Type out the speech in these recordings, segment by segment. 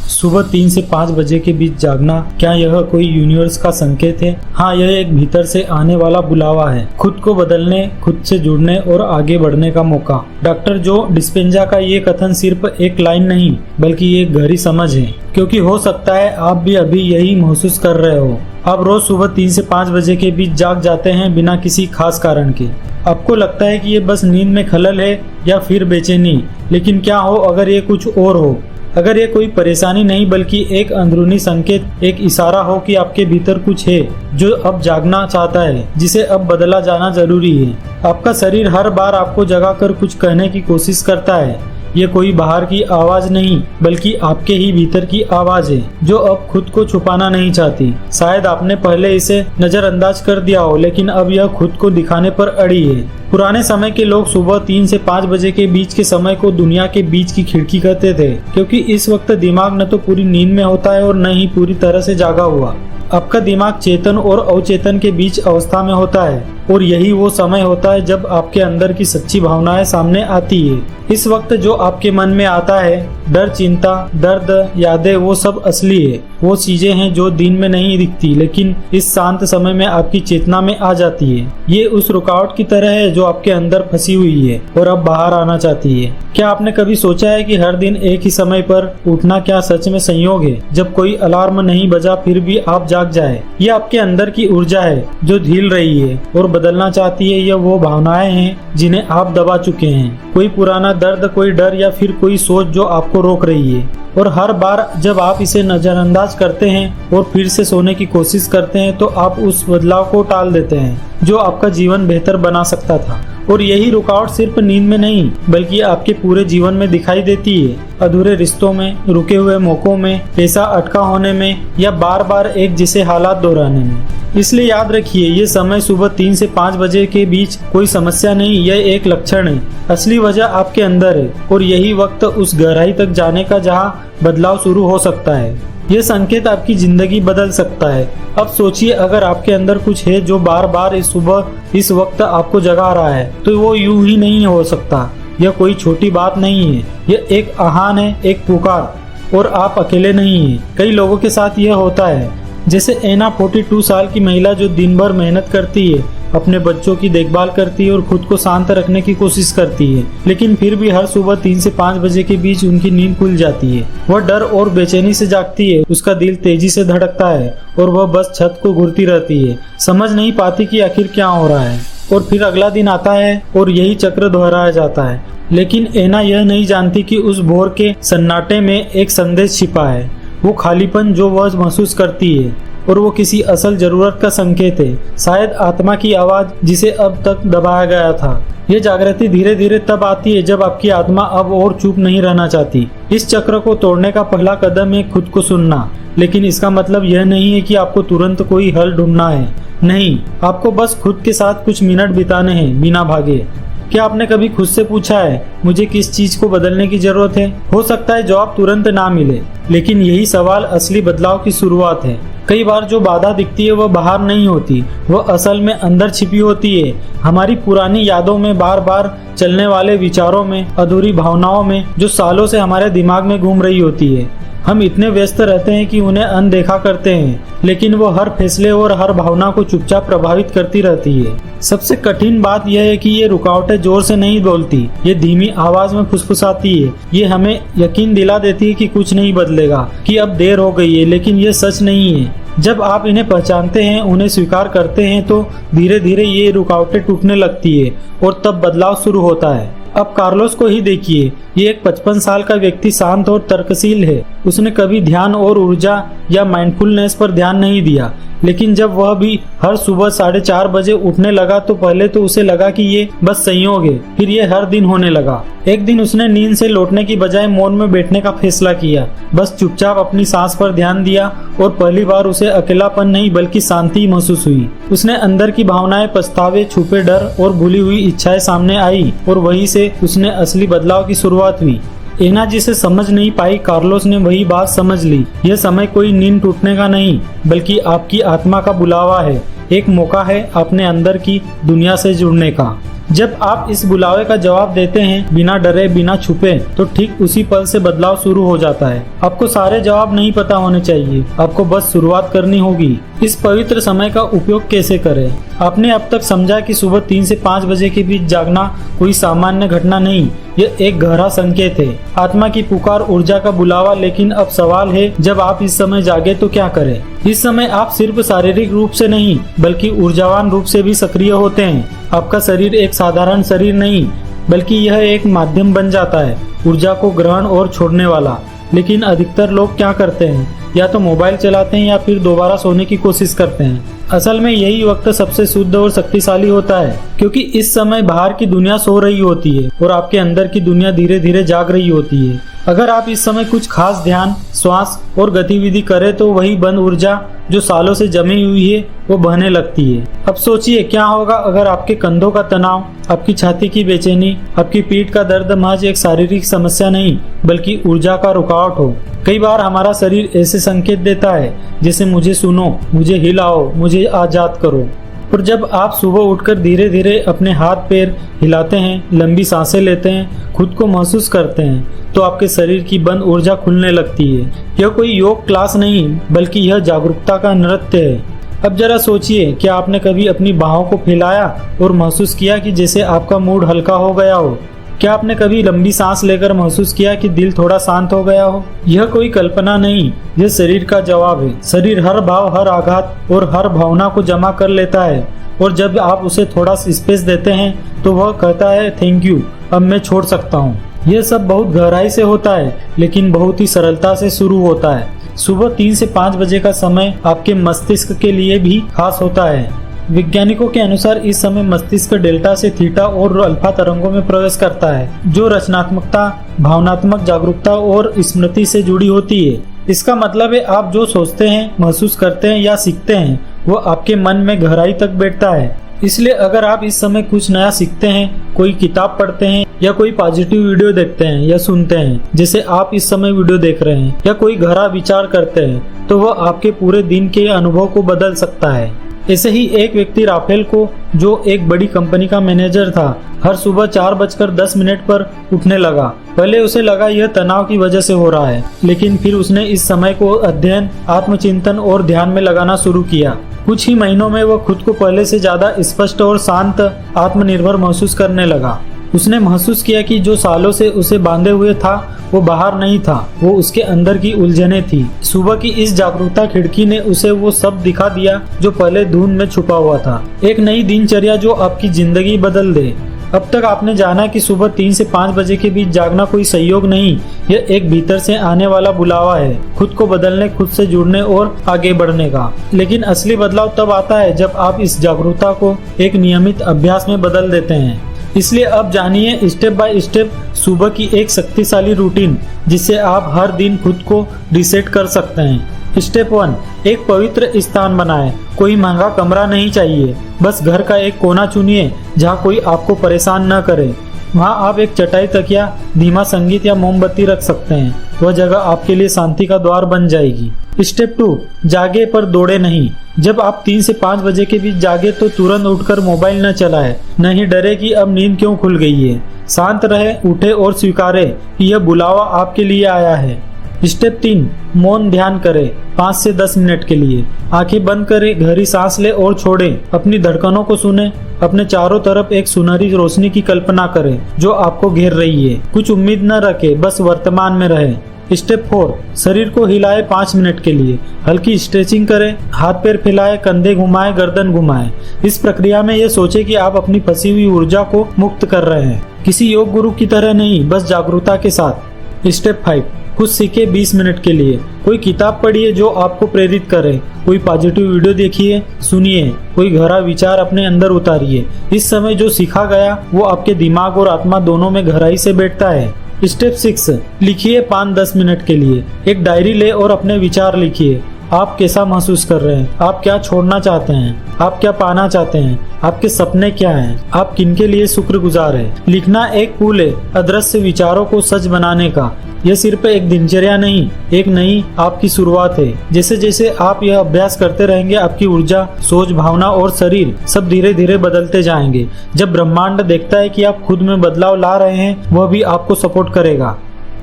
सुबह 3 से 5 बजे के बीच जागना, क्या यह कोई यूनिवर्स का संकेत है? हाँ, यह एक भीतर से आने वाला बुलावा है, खुद को बदलने, खुद से जुड़ने और आगे बढ़ने का मौका। डॉक्टर जो डिस्पेंजा का ये कथन सिर्फ एक लाइन नहीं बल्कि एक गहरी समझ है, क्योंकि हो सकता है आप भी अभी यही महसूस कर रहे हो। आप रोज सुबह 3 से 5 बजे के बीच जाग जाते हैं बिना किसी खास कारण के। आपको लगता है कि ये बस नींद में खलल है या फिर बेचैनी, लेकिन क्या हो अगर ये कुछ और हो? अगर ये कोई परेशानी नहीं बल्कि एक अंदरूनी संकेत, एक इशारा हो कि आपके भीतर कुछ है जो अब जागना चाहता है, जिसे अब बदला जाना जरूरी है। आपका शरीर हर बार आपको जगाकर कुछ कहने की कोशिश करता है। ये कोई बाहर की आवाज नहीं बल्कि आपके ही भीतर की आवाज है जो अब खुद को छुपाना नहीं चाहती। शायद आपने पहले इसे नजरअंदाज कर दिया हो, लेकिन अब यह खुद को दिखाने पर अड़ी है। पुराने समय के लोग सुबह 3 से 5 बजे के बीच के समय को दुनिया के बीच की खिड़की कहते थे, क्योंकि इस वक्त दिमाग न तो पूरी नींद में होता है और न ही पूरी तरह से जागा हुआ। आपका दिमाग चेतन और अवचेतन के बीच अवस्था में होता है और यही वो समय होता है जब आपके अंदर की सच्ची भावनाएं सामने आती है। इस वक्त जो आपके मन में आता है, डर, चिंता, दर्द, यादें, वो सब असली है। वो चीजें हैं जो दिन में नहीं दिखती लेकिन इस शांत समय में आपकी चेतना में आ जाती है। ये उस रुकावट की तरह है जो आपके अंदर फंसी हुई है और अब बाहर आना चाहती है। क्या आपने कभी सोचा है कि हर दिन एक ही समय पर उठना क्या सच में संयोग है? जब कोई अलार्म नहीं बजा फिर भी आप जाग जाए। ये आपके अंदर की ऊर्जा है जो हिल रही है और बदलना चाहती है। यह वो भावनाएं हैं जिन्हें आप दबा चुके हैं, कोई पुराना दर्द, कोई डर या फिर कोई सोच जो आपको रोक रही है। और हर बार जब आप इसे नजरअंदाज करते हैं और फिर से सोने की कोशिश करते हैं तो आप उस बदलाव को टाल देते हैं जो आपका जीवन बेहतर बना सकता था। और यही रुकावट सिर्फ नींद में नहीं बल्कि आपके पूरे जीवन में दिखाई देती है। अधूरे रिश्तों में, रुके हुए मौकों में, पैसा अटका होने में या बार बार एक जैसे हालात दोहराने में। इसलिए याद रखिए, ये समय सुबह 3 से 5 बजे के बीच कोई समस्या नहीं, यह एक लक्षण है। असली वजह आपके अंदर है और यही वक्त उस गहराई तक जाने का जहाँ बदलाव शुरू हो सकता है। यह संकेत आपकी जिंदगी बदल सकता है। अब सोचिए, अगर आपके अंदर कुछ है जो बार बार इस सुबह इस वक्त आपको जगा रहा है, तो वो यूं ही नहीं हो सकता। यह कोई छोटी बात नहीं है, यह एक आह्वान है, एक पुकार। और आप अकेले नहीं हैं। कई लोगों के साथ यह होता है, जैसे एना 42 साल की महिला जो दिन भर मेहनत करती है, अपने बच्चों की देखभाल करती है और खुद को शांत रखने की कोशिश करती है, लेकिन फिर भी हर सुबह 3 से 5 बजे के बीच उनकी नींद खुल जाती है। वह डर और बेचैनी से जागती है, उसका दिल तेजी से धड़कता है और वह बस छत को घूरती रहती है, समझ नहीं पाती कि आखिर क्या हो रहा है। और फिर अगला दिन आता है और यही चक्र दोहराया जाता है। लेकिन एना यह नहीं जानती कि उस भोर के सन्नाटे में एक संदेश छिपा है, वो खालीपन जो वह महसूस करती है, और वो किसी असल जरूरत का संकेत है, शायद आत्मा की आवाज जिसे अब तक दबाया गया था। ये जागृति धीरे धीरे तब आती है जब आपकी आत्मा अब और चुप नहीं रहना चाहती। इस चक्र को तोड़ने का पहला कदम है खुद को सुनना, लेकिन इसका मतलब यह नहीं है कि आपको तुरंत कोई हल ढूंढना है। नहीं, आपको बस खुद के साथ कुछ मिनट बिताने हैं बिना भागे। क्या आपने कभी खुद से पूछा है, मुझे किस चीज को बदलने की जरूरत है? हो सकता है जवाब तुरंत ना मिले, लेकिन यही सवाल असली बदलाव की शुरुआत है। कई बार जो बाधा दिखती है वह बाहर नहीं होती, वह असल में अंदर छिपी होती है, हमारी पुरानी यादों में, बार बार चलने वाले विचारों में, अधूरी भावनाओं में जो सालों से हमारे दिमाग में घूम रही होती है। हम इतने व्यस्त रहते हैं कि उन्हें अनदेखा करते हैं, लेकिन वो हर फैसले और हर भावना को चुपचाप प्रभावित करती रहती है। सबसे कठिन बात यह है कि ये रुकावटें जोर से नहीं बोलती, ये धीमी आवाज में फुसफुसाती है। ये हमें यकीन दिला देती है कि कुछ नहीं बदलेगा, कि अब देर हो गई है, लेकिन ये सच नहीं है। जब आप इन्हें पहचानते हैं, उन्हें स्वीकार करते हैं, तो धीरे धीरे ये रुकावटें टूटने लगती है और तब बदलाव शुरू होता है। अब कार्लोस को ही देखिए, ये एक 55 साल का व्यक्ति शांत और तर्कशील है। उसने कभी ध्यान और ऊर्जा या माइंडफुलनेस पर ध्यान नहीं दिया, लेकिन जब वह भी हर सुबह 4:30 बजे उठने लगा तो पहले तो उसे लगा कि ये बस संयोग है, फिर ये हर दिन होने लगा। एक दिन उसने नींद से लौटने की बजाय मौन में बैठने का फैसला किया, बस चुपचाप अपनी सांस पर ध्यान दिया और पहली बार उसे अकेलापन नहीं बल्कि शांति महसूस हुई। उसने अंदर की भावनाएं, पछतावे, छुपे डर और भूली हुई इच्छाएं सामने आई और वहीं से उसने असली बदलाव की शुरुआत हुई। एना जिसे समझ नहीं पाई, कार्लोस ने वही बात समझ ली। यह समय कोई नींद टूटने का नहीं बल्कि आपकी आत्मा का बुलावा है, एक मौका है अपने अंदर की दुनिया से जुड़ने का। जब आप इस बुलावे का जवाब देते हैं बिना डरे बिना छुपे, तो ठीक उसी पल से बदलाव शुरू हो जाता है। आपको सारे जवाब नहीं पता होने चाहिए, आपको बस शुरुआत करनी होगी। इस पवित्र समय का उपयोग कैसे करें? आपने अब तक समझा कि सुबह 3 से 5 बजे के बीच जागना कोई सामान्य घटना नहीं, यह एक गहरा संकेत है, आत्मा की पुकार, ऊर्जा का बुलावा। लेकिन अब सवाल है, जब आप इस समय जागे तो क्या करें? इस समय आप सिर्फ शारीरिक रूप से नहीं बल्कि ऊर्जावान रूप से भी सक्रिय होते हैं। आपका शरीर एक साधारण शरीर नहीं, बल्कि यह एक माध्यम बन जाता है, ऊर्जा को ग्रहण और छोड़ने वाला। लेकिन अधिकतर लोग क्या करते हैं? या तो मोबाइल चलाते हैं या फिर दोबारा सोने की कोशिश करते हैं। असल में यही वक्त सबसे शुद्ध और शक्तिशाली होता है, क्योंकि इस समय बाहर की दुनिया सो रही होती है और आपके अंदर की दुनिया धीरे धीरे जाग रही होती है। अगर आप इस समय कुछ खास ध्यान, श्वास और गतिविधि करें तो वही बंद ऊर्जा जो सालों से जमी हुई है वो बहने लगती है। अब सोचिए क्या होगा अगर आपके कंधों का तनाव, आपकी छाती की बेचैनी, आपकी पीठ का दर्द महज एक शारीरिक समस्या नहीं बल्कि ऊर्जा का रुकावट हो। कई बार हमारा शरीर ऐसे संकेत देता है जैसे मुझे सुनो, मुझे हिलाओ, मुझे आजाद करो। और जब आप सुबह उठकर धीरे धीरे अपने हाथ पैर हिलाते हैं, लंबी सांसें लेते हैं, खुद को महसूस करते हैं, तो आपके शरीर की बंद ऊर्जा खुलने लगती है। यह कोई योग क्लास नहीं बल्कि यह जागरूकता का नृत्य है। अब जरा सोचिए, क्या आपने कभी अपनी बाहों को फैलाया और महसूस किया कि जैसे आपका मूड हल्का हो गया हो? क्या आपने कभी लंबी सांस लेकर महसूस किया कि दिल थोड़ा शांत हो गया हो? यह कोई कल्पना नहीं, यह शरीर का जवाब है। शरीर हर भाव, हर आघात और हर भावना को जमा कर लेता है, और जब आप उसे थोड़ा स्पेस देते हैं तो वह कहता है थैंक यू, अब मैं छोड़ सकता हूँ। यह सब बहुत गहराई से होता है, लेकिन बहुत ही सरलता से शुरू होता है। सुबह 3 से 5 बजे का समय आपके मस्तिष्क के लिए भी खास होता है। वैज्ञानिकों के अनुसार इस समय मस्तिष्क डेल्टा से थीटा और अल्फा तरंगों में प्रवेश करता है, जो रचनात्मकता, भावनात्मक जागरूकता और स्मृति से जुड़ी होती है। इसका मतलब है आप जो सोचते हैं, महसूस करते हैं या सीखते हैं, वो आपके मन में गहराई तक बैठता है। इसलिए अगर आप इस समय कुछ नया सीखते हैं, कोई किताब पढ़ते हैं या कोई पॉजिटिव वीडियो देखते हैं या सुनते हैं, जैसे आप इस समय वीडियो देख रहे हैं, या कोई गहरा विचार करते हैं, तो वह आपके पूरे दिन के अनुभव को बदल सकता है। ऐसे ही एक व्यक्ति राफेल को, जो एक बड़ी कंपनी का मैनेजर था, हर सुबह 4:10 पर उठने लगा। पहले उसे लगा यह तनाव की वजह से हो रहा है, लेकिन फिर उसने इस समय को अध्ययन, आत्मचिंतन और ध्यान में लगाना शुरू किया। कुछ ही महीनों में वह खुद को पहले से ज्यादा स्पष्ट और शांत, आत्मनिर्भर महसूस करने लगा। उसने महसूस किया कि जो सालों से उसे बांधे हुए था वो बाहर नहीं था, वो उसके अंदर की उलझने थी। सुबह की इस जागरूकता खिड़की ने उसे वो सब दिखा दिया जो पहले धुंध में छुपा हुआ था। एक नई दिनचर्या जो आपकी जिंदगी बदल दे। अब तक आपने जाना कि सुबह 3 से 5 बजे के बीच जागना कोई संयोग नहीं, यह एक भीतर से आने वाला बुलावा है, खुद को बदलने, खुद से जुड़ने और आगे बढ़ने का। लेकिन असली बदलाव तब आता है जब आप इस जागरूकता को एक नियमित अभ्यास में बदल देते हैं। इसलिए अब जानिए स्टेप बाय स्टेप सुबह की एक शक्तिशाली रूटीन, जिससे आप हर दिन खुद को रीसेट कर सकते हैं। स्टेप 1, एक पवित्र स्थान बनाएं। कोई महंगा कमरा नहीं चाहिए, बस घर का एक कोना चुनिए जहां कोई आपको परेशान न करे। वहां आप एक चटाई, तकिया, धीमा संगीत या मोमबत्ती रख सकते हैं। वह जगह आपके लिए शांति का द्वार बन जाएगी। स्टेप 2, जागे पर दौड़े नहीं। जब आप 3 से 5 बजे के बीच जागे तो तुरंत उठकर मोबाइल न चलाएं, न ही डरे कि अब नींद क्यों खुल गई है। शांत रहे, उठे और स्वीकारे कि यह बुलावा आपके लिए आया है। स्टेप 3, मौन ध्यान करें 5 से 10 मिनट के लिए। आंखें बंद करें, गहरी सांस लें और छोड़ें। अपनी धड़कनों को सुनें। अपने चारों तरफ एक सुनहरी रोशनी की कल्पना करें जो आपको घेर रही है। कुछ उम्मीद न रखें, बस वर्तमान में रहें। स्टेप 4, शरीर को हिलाएं 5 मिनट के लिए। हल्की स्ट्रेचिंग करें, हाथ पैर फैलाएं, कंधे घुमाएं, गर्दन घुमाएं। इस प्रक्रिया में यह सोचें कि आप अपनी फंसी हुई ऊर्जा को मुक्त कर रहे हैं, किसी योग गुरु की तरह नहीं, बस जागरूकता के साथ। स्टेप 5, कुछ सीखे 20 मिनट के लिए। कोई किताब पढ़िए जो आपको प्रेरित करे, कोई पॉजिटिव वीडियो देखिए, सुनिए, कोई गहरा विचार अपने अंदर उतारिए। इस समय जो सीखा गया वो आपके दिमाग और आत्मा दोनों में गहराई से बैठता है। स्टेप 6, लिखिए 5-10 मिनट के लिए। एक डायरी ले और अपने विचार लिखिए। आप कैसा महसूस कर रहे हैं, आप क्या छोड़ना चाहते हैं, आप क्या पाना चाहते हैं, आपके सपने क्या हैं, आप किनके लिए शुक्रगुजार हैं। लिखना एक पुल है अदृश्य विचारों को सच बनाने का। यह सिर्फ एक दिनचर्या नहीं, एक नई आपकी शुरुआत है। जैसे जैसे आप यह अभ्यास करते रहेंगे, आपकी ऊर्जा, सोच, भावना और शरीर सब धीरे धीरे बदलते जाएंगे। जब ब्रह्मांड देखता है कि आप खुद में बदलाव ला रहे हैं, वह भी आपको सपोर्ट करेगा।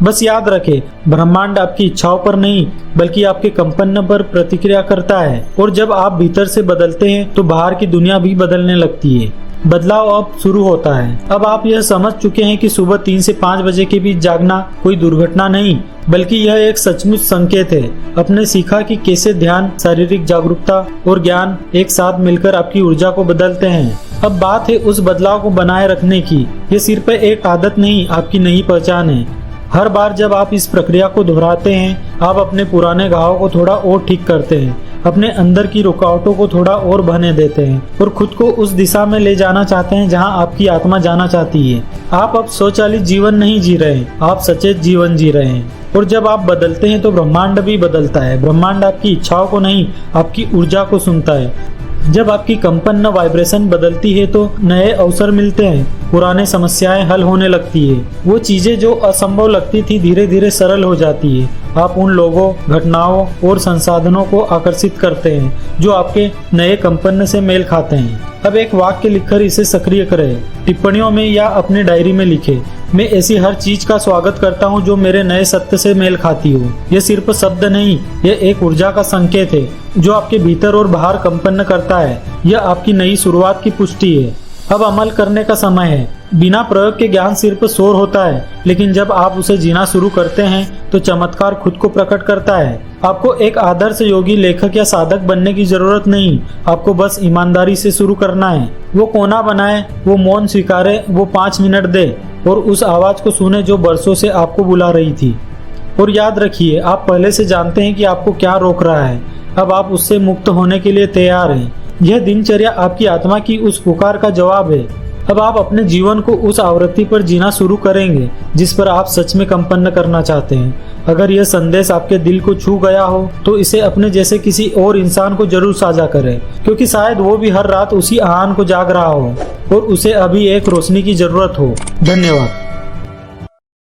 बस याद रखें, ब्रह्मांड आपकी इच्छाओं पर नहीं बल्कि आपके कंपन पर प्रतिक्रिया करता है। और जब आप भीतर से बदलते हैं तो बाहर की दुनिया भी बदलने लगती है। बदलाव अब शुरू होता है। अब आप यह समझ चुके हैं कि सुबह 3 से 5 बजे के बीच जागना कोई दुर्घटना नहीं बल्कि यह एक सचमुच संकेत है। अपने सीखा कि कैसे ध्यान, शारीरिक जागरूकता और ज्ञान एक साथ मिलकर आपकी ऊर्जा को बदलते हैं। अब बात है उस बदलाव को बनाए रखने की। यह सिर्फ एक आदत नहीं, आपकी नई पहचान है। हर बार जब आप इस प्रक्रिया को दोहराते हैं, आप अपने पुराने घावों को थोड़ा और ठीक करते हैं, अपने अंदर की रुकावटों को थोड़ा और बहने देते हैं और खुद को उस दिशा में ले जाना चाहते हैं जहां आपकी आत्मा जाना चाहती है। आप अब स्वचालित जीवन नहीं जी रहे, आप सचेत जीवन जी रहे हैं। और जब आप बदलते हैं तो ब्रह्मांड भी बदलता है। ब्रह्मांड आपकी इच्छाओं को नहीं, आपकी ऊर्जा को सुनता है। जब आपकी कंपन वाइब्रेशन बदलती है तो नए अवसर मिलते हैं, पुराने समस्याएं हल होने लगती है। वो चीजें जो असंभव लगती थी धीरे धीरे सरल हो जाती है। आप उन लोगों, घटनाओं और संसाधनों को आकर्षित करते हैं जो आपके नए कंपन से मेल खाते हैं। अब एक वाक्य लिखकर इसे सक्रिय करें, टिप्पणियों में या अपनी डायरी में लिखें। मैं ऐसी हर चीज का स्वागत करता हूँ जो मेरे नए सत्य से मेल खाती हो। यह सिर्फ शब्द नहीं, यह एक ऊर्जा का संकेत है जो आपके भीतर और बाहर कंपन करता है। यह आपकी नई शुरुआत की पुष्टि है। अब अमल करने का समय है। बिना प्रयोग के ज्ञान सिर्फ शोर होता है, लेकिन जब आप उसे जीना शुरू करते हैं तो चमत्कार खुद को प्रकट करता है। आपको एक आदर्श योगी, लेखक या साधक बनने की जरूरत नहीं, आपको बस ईमानदारी से शुरू करना है। वो कोना बनाए, वो मौन स्वीकारे, वो 5 मिनट दे और उस आवाज को सुने जो बरसों से आपको बुला रही थी। और याद रखिए, आप पहले से जानते हैं कि आपको क्या रोक रहा है। अब आप उससे मुक्त होने के लिए तैयार हैं। यह दिनचर्या आपकी आत्मा की उस पुकार का जवाब है। अब आप अपने जीवन को उस आवृत्ति पर जीना शुरू करेंगे जिस पर आप सच में कंपन करना चाहते हैं। अगर यह संदेश आपके दिल को छू गया हो तो इसे अपने जैसे किसी और इंसान को जरूर साझा करें, क्योंकि शायद वो भी हर रात उसी आह्वान को जाग रहा हो और उसे अभी एक रोशनी की जरूरत हो। धन्यवाद।